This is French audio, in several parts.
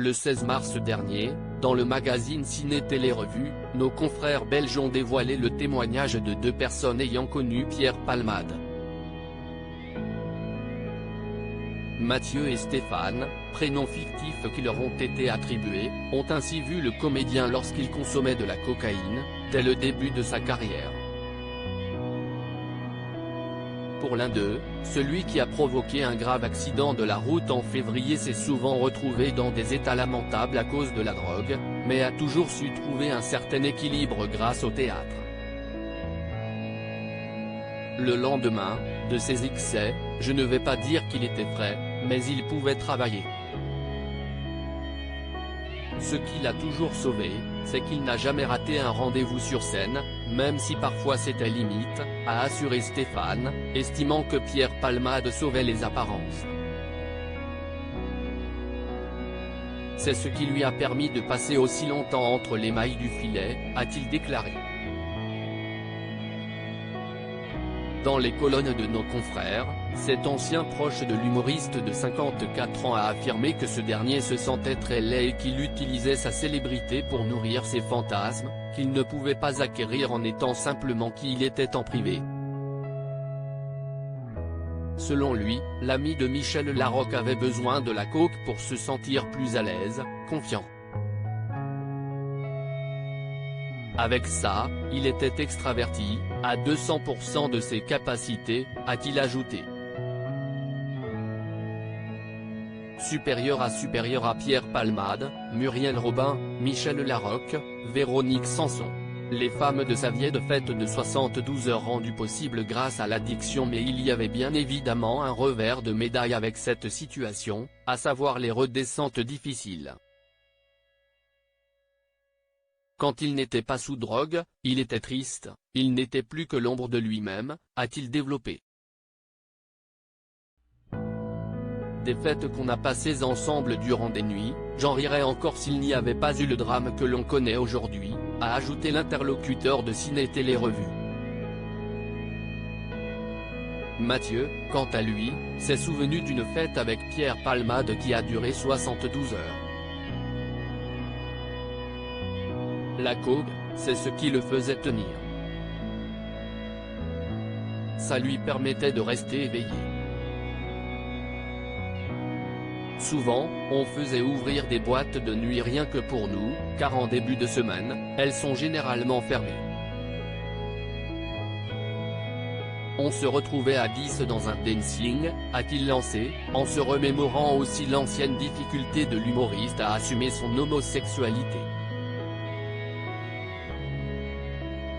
Le 16 mars dernier, dans le magazine Ciné Télé Revue, nos confrères belges ont dévoilé le témoignage de deux personnes ayant connu Pierre Palmade. Mathieu et Stéphane, prénoms fictifs qui leur ont été attribués, ont ainsi vu le comédien lorsqu'il consommait de la cocaïne, dès le début de sa carrière. Pour l'un d'eux, celui qui a provoqué un grave accident de la route en février s'est souvent retrouvé dans des états lamentables à cause de la drogue, mais a toujours su trouver un certain équilibre grâce au théâtre. Le lendemain, de ses excès, je ne vais pas dire qu'il était frais, mais il pouvait travailler. Ce qui l'a toujours sauvé, c'est qu'il n'a jamais raté un rendez-vous sur scène, même si parfois c'était limite, a assuré Stéphane, estimant que Pierre Palmade sauvait les apparences. C'est ce qui lui a permis de passer aussi longtemps entre les mailles du filet, a-t-il déclaré. Dans les colonnes de nos confrères, cet ancien proche de l'humoriste de 54 ans a affirmé que ce dernier se sentait très laid et qu'il utilisait sa célébrité pour nourrir ses fantasmes, qu'il ne pouvait pas acquérir en étant simplement qui il était en privé. Selon lui, l'ami de Michel Larocque avait besoin de la coke pour se sentir plus à l'aise, confiant. Avec ça, il était extraverti, à 200% de ses capacités, a-t-il ajouté. Supérieur à Pierre Palmade, Muriel Robin, Michel Larocque, Véronique Sanson. Les femmes de sa vieille fête de 72 heures rendues possible grâce à l'addiction, mais il y avait bien évidemment un revers de médaille avec cette situation, à savoir les redescentes difficiles. Quand il n'était pas sous drogue, il était triste, il n'était plus que l'ombre de lui-même, a-t-il développé. Des fêtes qu'on a passées ensemble durant des nuits, j'en rirais encore s'il n'y avait pas eu le drame que l'on connaît aujourd'hui, a ajouté l'interlocuteur de Ciné Télé Revue. Mathieu, quant à lui, s'est souvenu d'une fête avec Pierre Palmade qui a duré 72 heures. La coke, c'est ce qui le faisait tenir. Ça lui permettait de rester éveillé. Souvent, on faisait ouvrir des boîtes de nuit rien que pour nous, car en début de semaine, elles sont généralement fermées. On se retrouvait à 10 dans un dancing, a-t-il lancé, en se remémorant aussi l'ancienne difficulté de l'humoriste à assumer son homosexualité.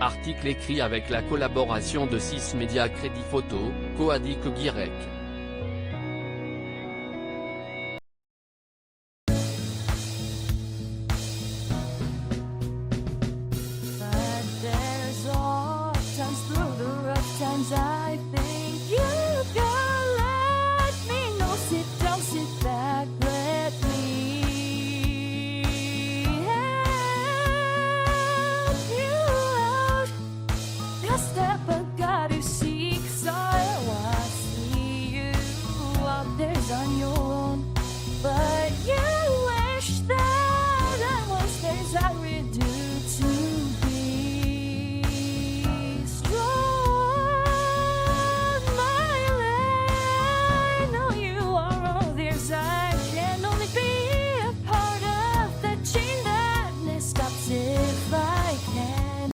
Article écrit avec la collaboration de 6 médias Crédit Photo, Coadic Guirec. But there's all times through the rough times I think